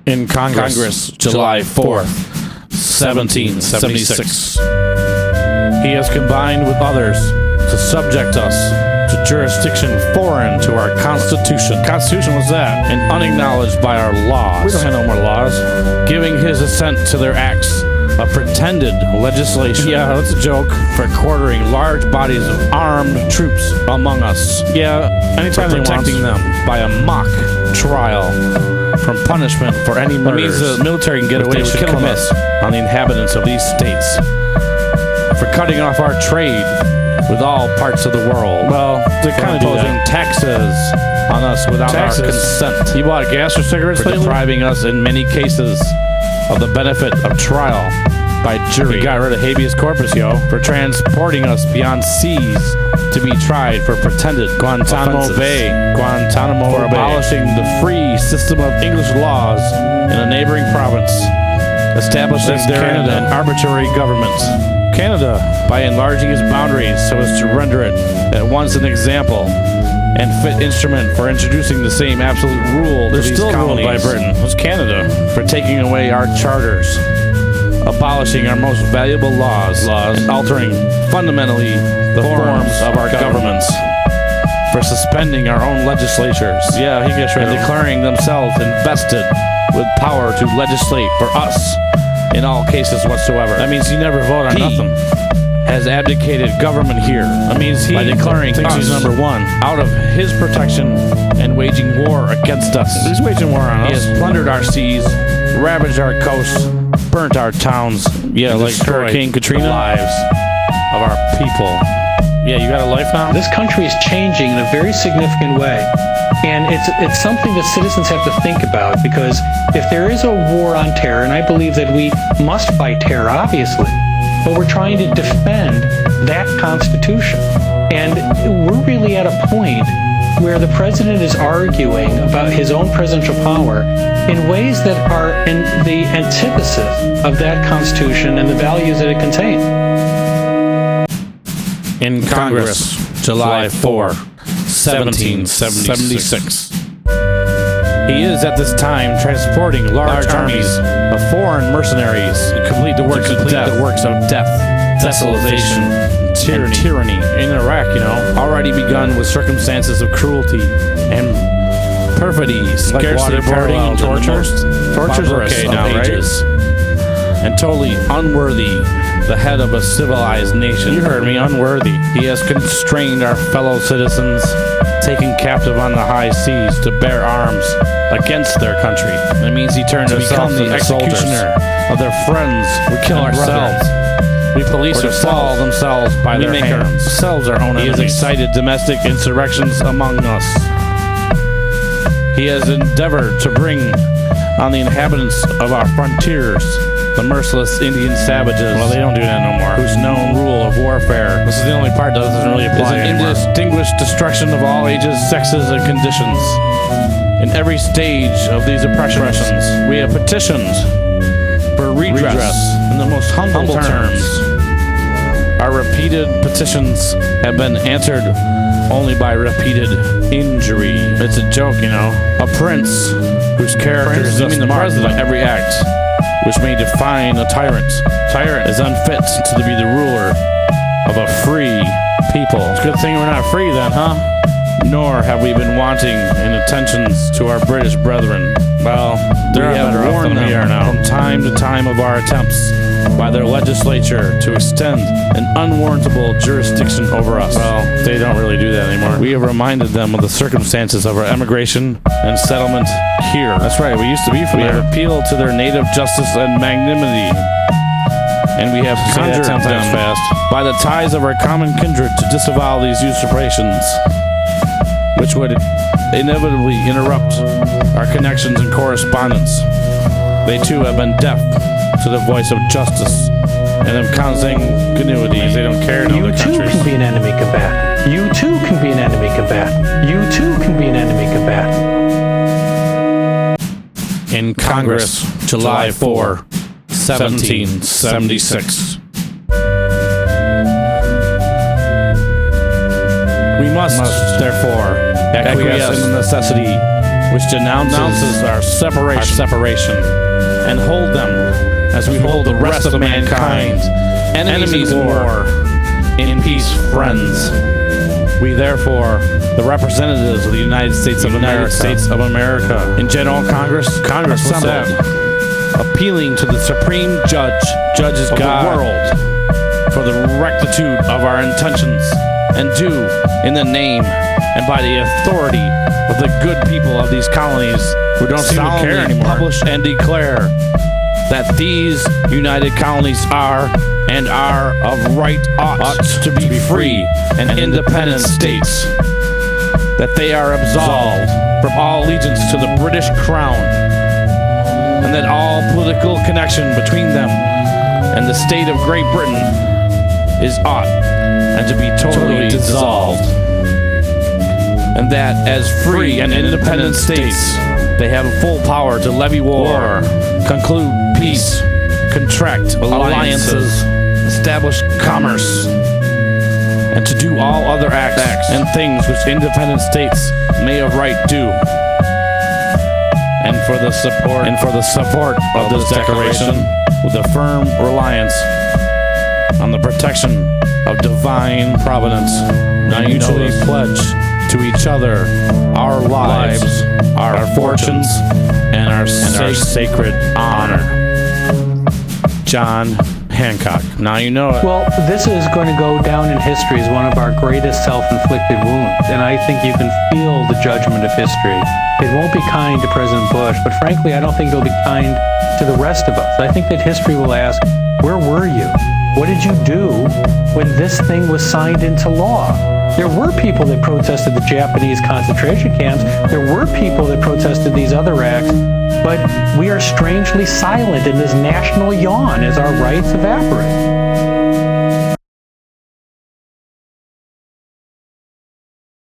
In Congress, July 4th, 1776. He has combined with others to subject us to jurisdiction foreign to our Constitution. Constitution was that? And unacknowledged by our laws. We don't have no more laws. Giving his assent to their acts of pretended legislation. Yeah, that's a joke. For quartering large bodies of armed troops among us. Yeah, anytime they protecting them by a mock trial from punishment for any murders. That means the military can get away with killing us on the inhabitants of these states. For cutting off our trade with all parts of the world. Well, they kind of imposing taxes on us without our consent. You bought gas or cigarettes lately? Depriving us in many cases of the benefit of trial by jury. We got rid of habeas corpus, yo. For transporting us beyond seas to be tried for pretended Guantanamo Bay. Guantanamo Bay. For abolishing the free system of English laws in a neighboring province, establishing therein an arbitrary government. Canada, by enlarging its boundaries so as to render it at once an example and fit instrument for introducing the same absolute rule to these colonies. By Britain. It was Canada. For taking away our charters, abolishing our most valuable laws, and altering fundamentally the forms of our governments. For suspending our own legislatures, and declaring themselves invested with power to legislate for us in all cases whatsoever. That means you never vote on nothing. Has abdicated government here. That means he, by declaring us number one, out of his protection and waging war against us. He's waging war on us. He has plundered our seas, ravaged our coasts, burnt our towns. Yeah, like Hurricane Katrina. The lives of our people. Yeah, you got a life now? This country is changing in a very significant way. And it's something that citizens have to think about, because if there is a war on terror, and I believe that we must fight terror, obviously, but we're trying to defend that Constitution. And we're really at a point where the president is arguing about his own presidential power in ways that are in the antithesis of that Constitution and the values that it contains. In Congress, July 4, 1776. He is at this time transporting large armies of foreign mercenaries to complete the works of death, desolation, tyranny in Iraq, already begun with circumstances of cruelty and perfidy, scarcely paralleling tortures okay now, ages, and totally unworthy the head of a civilized nation. You heard me, unworthy. He has constrained our fellow citizens, taken captive on the high seas to bear arms against their country. That means he turned himself into the executioner of their friends. We kill ourselves. We police or fall themselves by their hands. Ourselves our own enemies. He has excited domestic insurrections among us. He has endeavored to bring on the inhabitants of our frontiers the merciless Indian savages. Well, they don't do that no more. Whose known rule of warfare, this is the only part that doesn't really apply anymore, is an indistinguished destruction of all ages, sexes, and conditions. In every stage of these oppressions, we have petitioned for redress in the most humble terms. Our repeated petitions have been answered only by repeated injury. It's a joke, A prince whose character is thus marked by every act which may define a tyrant. Tyrant is unfit to be the ruler of a free people. It's a good thing we're not free then, huh? Nor have we been wanting in attentions to our British brethren. Well, we have warned them from time to time of our attempts by their legislature to extend an unwarrantable jurisdiction over us. Well, they don't really do that anymore. We have reminded them of the circumstances of our emigration and settlement here. That's right, we used to be from there. We have appealed to their native justice and magnanimity, and we have conjured them by the ties of our common kindred to disavow these usurpations, which would inevitably interrupt our connections and correspondence. They too have been deaf to the voice of justice and of consanguinity. They don't care in other countries. You too can be an enemy combatant. You too can be an enemy combatant. You too can be an enemy combatant. In Congress, July 4, 1776. We must, therefore, acquiesce in the necessity which denounces our separation, and hold them as we hold the rest of mankind, enemies in war, in peace friends. We therefore, the representatives of the United States of America, in General Congress assembled, appealing to the Supreme Judge of God, the world, for the rectitude of our intentions, and do, in the name and by the authority of the good people of these colonies who don't seem to care anymore, publish and declare that these united colonies are and are of right ought to be free and independent states, that they are absolved from all allegiance to the British Crown, and that all political connection between them and the state of Great Britain is ought and to be totally dissolved, and that as free and independent states they have full power to levy war, conclude peace, contract alliances, establish commerce, and to do all other acts and things which independent states may of right do. And for the support of this declaration, with a firm reliance on the protection of divine providence, I mutually pledge to each other our lives, our fortunes, and our sacred honor. John Hancock. Now you know it. Well, this is going to go down in history as one of our greatest self-inflicted wounds, and I think you can feel the judgment of history. It won't be kind to President Bush, but frankly, I don't think it'll be kind to the rest of us. I think that history will ask, where were you? What did you do when this thing was signed into law? There were people that protested the Japanese concentration camps. There were people that protested these other acts. But we are strangely silent in this national yawn as our rights evaporate.